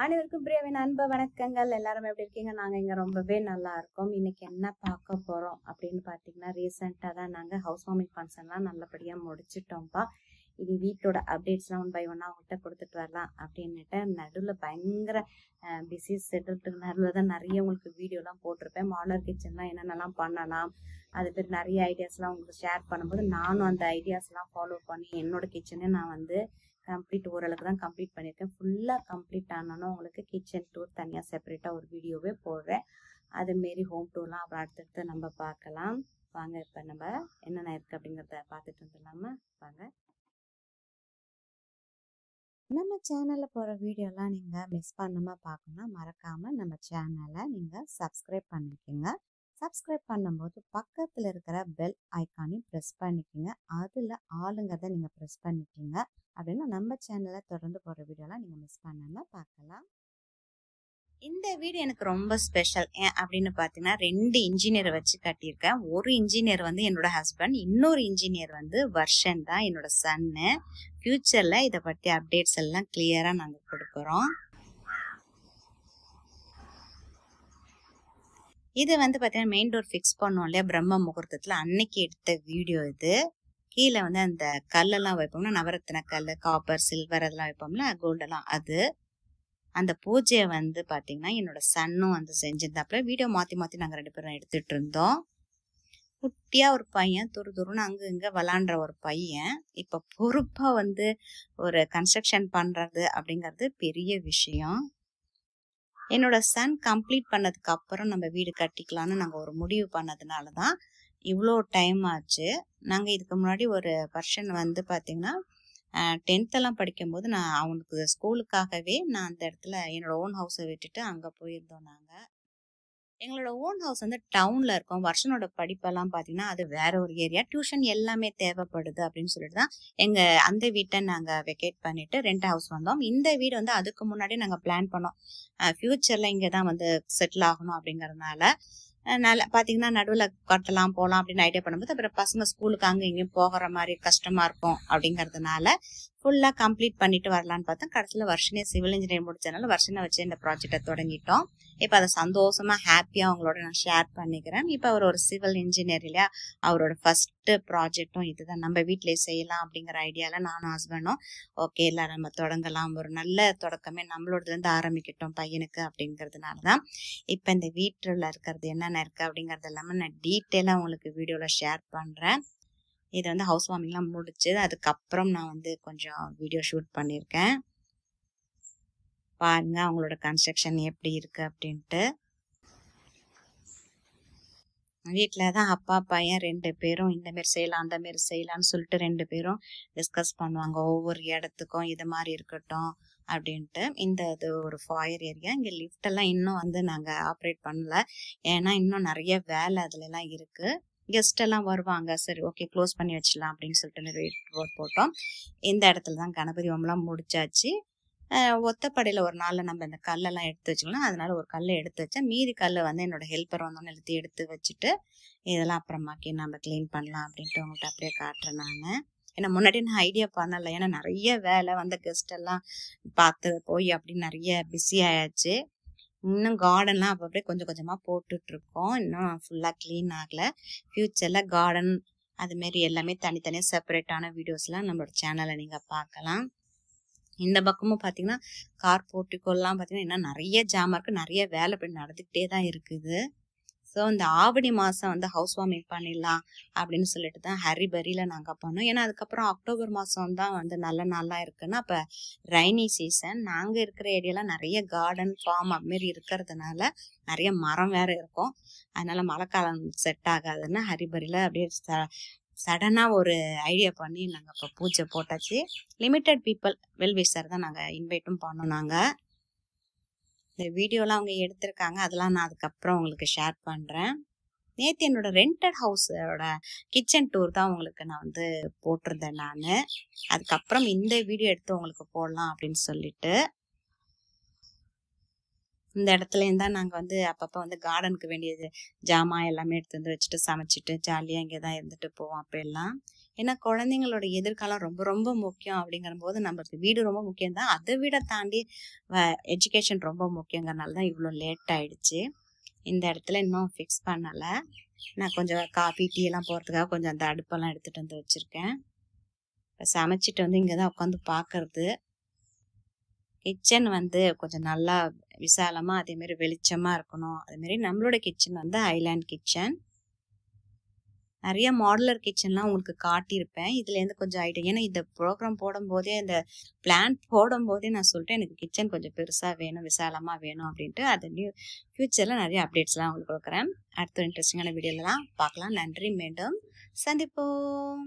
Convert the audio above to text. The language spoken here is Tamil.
அனைவருக்கும் பிரியவின் அன்பு வணக்கங்கள். எல்லாரும் எப்படி இருக்கீங்க? நாங்கள் இங்கே ரொம்பவே நல்லா இருக்கோம். இன்னைக்கு என்ன பார்க்க போகிறோம் அப்படின்னு பார்த்தீங்கன்னா, ரீசெண்டாக தான் நாங்கள் ஹவுஸ் வார்மிங் ஃபங்க்ஷன்லாம் நல்லபடியாக முடிச்சிட்டோம்ப்பா. இது வீட்டோட அப்டேட்ஸ்லாம் ஒன் பை ஒன்னாக அவங்ககிட்ட கொடுத்துட்டு வரலாம் அப்படின்னுட்டு நடுவில் பயங்கர பிஸி செட்டில்ட்டுக்கு நடுவில் தான் நிறைய உங்களுக்கு வீடியோலாம் போட்டிருப்பேன். மாடலர் கிச்சன்லாம் என்னென்னலாம் பண்ணலாம், அது பேர் நிறைய ஐடியாஸ்லாம் உங்களுக்கு ஷேர் பண்ணும்போது நானும் அந்த ஐடியாஸ்லாம் ஃபாலோ பண்ணி என்னோட கிச்சனே நான் வந்து கம்ப்ளீட் ஓரளவுக்கு தான் கம்ப்ளீட் பண்ணியிருக்கேன். ஃபுல்லாக கம்ப்ளீட் ஆனாலும் உங்களுக்கு கிச்சன் டூர் தனியாக செப்பரேட்டாக ஒரு வீடியோவே போடுறேன். அதுமாரி ஹோம் டூர்லாம் அப்புறம் அடுத்தடுத்து நம்ம பார்க்கலாம். வாங்க இப்போ நம்ம என்னென்ன இருக்குது அப்படிங்கிறத பார்த்துட்டு வந்துடலாமா? வாங்க. நம்ம சேனலில் போகிற வீடியோலாம் நீங்கள் மிஸ் பண்ணாமல் பார்க்கணுன்னா மறக்காமல் நம்ம சேனலை நீங்கள் சப்ஸ்கிரைப் பண்ணிக்கோங்க. சப்ஸ்கிரைப் பண்ணும்போது பக்கத்தில் இருக்கிற பெல் ஐக்கானையும் ப்ரெஸ் பண்ணிக்கோங்க. அதில் ஆளுங்கிறத நீங்கள் ப்ரெஸ் பண்ணிக்கோங்க. அப்படின்னா நம்ம சேனலில் தொடர்ந்து போகிற வீடியோலாம் நீங்கள் மிஸ் பண்ணாமல் பார்க்கலாம். இந்த வீடு எனக்கு ரொம்ப ஸ்பெஷல். ஏன் அப்படின்னு பார்த்தீங்கன்னா, 2 இன்ஜினியரை வச்சு கட்டியிருக்கேன். ஒரு இன்ஜினியர் வந்து என்னோட ஹஸ்பண்ட், இன்னொரு இன்ஜினியர் வந்து வர்ஷன் தான் என்னோட சன்னு. ஃப்யூச்சரில் இதை பற்றி அப்டேட்ஸ் எல்லாம் கிளியராக நாங்கள் கொடுக்குறோம். இது வந்து பார்த்தீங்கன்னா மெயின் டோர் ஃபிக்ஸ் பண்ணோம் இல்லையா, பிரம்ம முகூர்த்தத்தில் அன்னைக்கு எடுத்த வீடியோ இது. கீழே வந்து அந்த கல்லெல்லாம் வைப்போம்னா நவரத்தின கல், காப்பர், சில்வர் அதெல்லாம் வைப்போம்ல, கோல்டெல்லாம் அது. அந்த பூஜையை வந்து பார்த்தீங்கன்னா என்னோட சன்னும் வந்து செஞ்சிருந்தாப்புல. வீடியோ மாற்றி மாற்றி நாங்கள் 2 பேரும் எடுத்துட்டு இருந்தோம். குட்டியாக ஒரு பையன் துருன்னு அங்கே இங்கே விளாண்டுற ஒரு பையன் இப்போ பொறுப்பாக வந்து ஒரு கன்ஸ்ட்ரக்ஷன் பண்ணுறது அப்படிங்கிறது பெரிய விஷயம். என்னோட சன் கம்ப்ளீட் பண்ணதுக்கு அப்புறம் நம்ம வீடு கட்டிக்கலான்னு நாங்கள் ஒரு முடிவு பண்ணதுனால தான் இவ்வளோ டைம் ஆச்சு. நாங்கள் இதுக்கு முன்னாடி ஒரு பர்சன் வந்து பார்த்தீங்கன்னா 10th எல்லாம் படிக்கும்போது நான் அவனுக்கு ஸ்கூலுக்காகவே நான் அந்த இடத்துல என்னோட ஓன் ஹவுஸை விட்டுட்டு அங்கே போயிருந்தோம். நாங்கள் எங்களோட ஓன் ஹவுஸ் வந்து டவுனில் இருக்கோம். வருஷனோட படிப்பெல்லாம் பார்த்தீங்கன்னா அது வேற ஒரு ஏரியா, டியூஷன் எல்லாமே தேவைப்படுது அப்படின்னு சொல்லிட்டு தான் அந்த வீட்டை நாங்கள் வெக்கேட் பண்ணிட்டு ரெண்ட் ஹவுஸ் வந்தோம். இந்த வீடு வந்து அதுக்கு முன்னாடி நாங்கள் பிளான் பண்ணோம், ஃப்யூச்சரில் இங்கே தான் வந்து செட்டில் ஆகணும் அப்படிங்கிறதுனால. நல்லா பார்த்தீங்கன்னா நடுவில் கட்டலாம் போகலாம் அப்படின்னு ஐடியா பண்ணும்போது அப்புறம் பசங்க ஸ்கூலுக்கு அங்கே இங்கேயும் போகிற மாதிரி கஷ்டமாக இருக்கும் அப்படிங்கிறதுனால ஃபுல்லாக கம்ப்ளீட் பண்ணிட்டு வரலான்னு பார்த்தா கடைசியில் வருஷனே சிவில் இன்ஜினியரிங் முடிச்சதுனால வருஷனை வச்சு இந்த ப்ராஜெக்டை தொடங்கிட்டோம். இப்போ அதை சந்தோஷமாக ஹாப்பியாக அவங்களோட நான் ஷேர் பண்ணிக்கிறேன். இப்போ அவர் ஒரு சிவில் இன்ஜினியர் இல்லையா, அவரோட ஃபஸ்ட்டு ப்ராஜெக்டும் இதுதான். நம்ம வீட்டிலே செய்யலாம் அப்படிங்கிற ஐடியாவில் நானும் ஹஸ்பண்டும் ஓகே இல்லை நம்ம தொடங்கலாம், ஒரு நல்ல தொடக்கமே நம்மளோடதுலேருந்து ஆரம்பிக்கட்டும் பையனுக்கு அப்படிங்கிறதுனால தான் இப்போ இந்த வீட்டில் இருக்கிறது என்னென்ன இருக்குது அப்படிங்கிறது எல்லாமே நான் டீட்டெயிலாக உங்களுக்கு வீடியோவில் ஷேர் பண்ணுறேன். இது வந்து ஹவுஸ் வார்மிங்லாம் முடிச்சு அதுக்கப்புறம் நான் வந்து கொஞ்சம் வீடியோ ஷூட் பண்ணியிருக்கேன். பாருங்க அவங்களோட கன்ஸ்ட்ரக்ஷன் எப்படி இருக்கு அப்படின்ட்டு. வீட்டில் தான் அப்பா பையன் 2 பேரும் இந்த மாரி செய்யலாம் அந்த மாரி செய்யலாம்னு சொல்லிட்டு 2 பேரும் டிஸ்கஸ் பண்ணுவாங்க. ஒவ்வொரு இடத்துக்கும் இது மாதிரி இருக்கட்டும் அப்படின்ட்டு. இது ஒரு ஃபாயர் ஏரியா. இங்கே லிஃப்ட் எல்லாம் இன்னும் வந்து நாங்கள் ஆப்ரேட் பண்ணல, ஏன்னா இன்னும் நிறைய வேலை அதுலலாம் இருக்கு. கெஸ்ட் எல்லாம் வருவாங்க, சரி ஓகே க்ளோஸ் பண்ணி வச்சிடலாம் அப்படின்னு சொல்லிட்டு போட்டோம். இந்த இடத்துல தான் கணபதி ஹோமம்லாம் முடிச்சாச்சு. ஒத்தப்படையில் ஒரு நாளில் நம்ம இந்த கல்லெல்லாம் எடுத்து வச்சுக்கலாம், அதனால ஒரு கல்லை எடுத்து வச்சேன். மீதி கல் வந்து என்னோட ஹெல்ப்பர் வந்தோன்னு எடுத்து வச்சுட்டு இதெல்லாம் அப்புறமாக்கி நம்ம க்ளீன் பண்ணலாம் அப்படின்ட்டு உங்கள்கிட்ட அப்படியே காட்டுறேன் நான். ஏன்னா முன்னாடி நான் ஐடியா பண்ணலை, ஏன்னா நிறைய வேலை வந்த கெஸ்ட் எல்லாம் பார்த்து போய் அப்படின்னு நிறைய பிஸி ஆயாச்சு. இன்னும் கார்டன்லாம் அப்போ அப்படியே கொஞ்சம் கொஞ்சமாக போட்டுட்ருக்கோம், இன்னும் ஃபுல்லாக க்ளீன் ஆகலை. ஃப்யூச்சரில் கார்டன் அதுமாரி எல்லாமே தனித்தனியாக செப்பரேட்டான வீடியோஸ்லாம் நம்மளோட சேனலை நீங்கள் பார்க்கலாம். இந்த பக்கமும் பார்த்தீங்கன்னா கார் போர்ட்டிகோலாம் பார்த்தீங்கன்னா இன்னும் நிறைய ஜாமாக இருக்குது, நிறைய வேலை இப்படி நடந்துக்கிட்டே தான் இருக்குது. ஸோ இந்த ஆவணி மாதம் வந்து ஹவுஸ் வார்மிங் பண்ணிடலாம் அப்படின்னு சொல்லிட்டு தான் ஹரிபரியில் நாங்கள் பண்ணோம். ஏன்னா அதுக்கப்புறம் அக்டோபர் மாதம் தான் வந்து நல்ல நாளாக இருக்குன்னா அப்போ ரைனி சீசன். நாங்கள் இருக்கிற ஏரியாலாம் நிறைய கார்டன் ஃபார்ம் அதுமாரி இருக்கிறதுனால நிறைய மரம் வேறு இருக்கும், அதனால மழைக்காலம் செட் ஆகாதுன்னு ஹரிபரியில் அப்படியே சடனாக ஒரு ஐடியா பண்ணி நாங்கள் இப்போ பூஜை போட்டாச்சு. லிமிட்டட் பீப்புள் வெல்விஷர் தான் நாங்கள் இன்வைட்டும் பண்ணோம். நாங்கள் இந்த வீடியோலாம் அவங்க எடுத்திருக்காங்க, அதெல்லாம் நான் அதுக்கப்புறம் உங்களுக்கு ஷேர் பண்ணுறேன். நேற்று என்னோட ரெண்டட் ஹவுஸோட கிச்சன் டூர் தான் உங்களுக்கு நான் வந்து போட்டிருந்தேன் நான். அதுக்கப்புறம் இந்த வீடியோ எடுத்து உங்களுக்கு போடலாம் அப்படின்னு சொல்லிட்டு இந்த இடத்துலேயும் தான் நாங்கள் வந்து அப்பப்போ வந்து கார்டனுக்கு வேண்டியது ஜாமான் எல்லாமே எடுத்து வந்து வச்சுட்டு சமைச்சிட்டு ஜாலியாக இங்கே தான் இருந்துட்டு போவோம். அப்போ எல்லாம் ஏன்னா குழந்தைங்களோட எதிர்காலம் ரொம்ப ரொம்ப முக்கியம் அப்படிங்கிற போது நம்மளுக்கு வீடு ரொம்ப முக்கியம் தான். அதை விட தாண்டி எஜுகேஷன் ரொம்ப முக்கியங்கிறனால தான் இவ்வளோ லேட் ஆயிடுச்சு. இந்த இடத்துல இன்னும் ஃபிக்ஸ் பண்ணலை. நான் கொஞ்சம் காஃபி டீ எல்லாம் போகிறதுக்காக கொஞ்சம் அந்த அடுப்பெல்லாம் எடுத்துகிட்டு வந்து வச்சுருக்கேன். இப்போ சமைச்சிட்டு வந்து இங்கே தான் உட்காந்து பார்க்கறது. கிச்சன் வந்து கொஞ்சம் நல்லா விசாலமாக அதேமாரி வெளிச்சமாக இருக்கணும். அதேமாரி நம்மளோட கிச்சன் வந்து ஐலாண்ட் கிச்சன். நிறைய மாடுலர் கிச்சன்லாம் உங்களுக்கு காட்டியிருப்பேன். இதுலேருந்து கொஞ்சம் ஐடியா, ஏன்னா இந்த ப்ரோக்ராம் போடும்போதே இந்த பிளான் போடும்போதே நான் சொல்லிட்டேன் எனக்கு கிச்சன் கொஞ்சம் பெருசாக வேணும், விசாலமாக வேணும் அப்படின்ட்டு. அது ஃபியூச்சரில் நிறைய அப்டேட்ஸ்லாம் உங்களுக்கு கொடுக்குறேன். அடுத்த இன்ட்ரெஸ்டிங்கான வீடியோலாம் பார்க்கலாம். நன்றி, மீண்டும் சந்திப்போம்.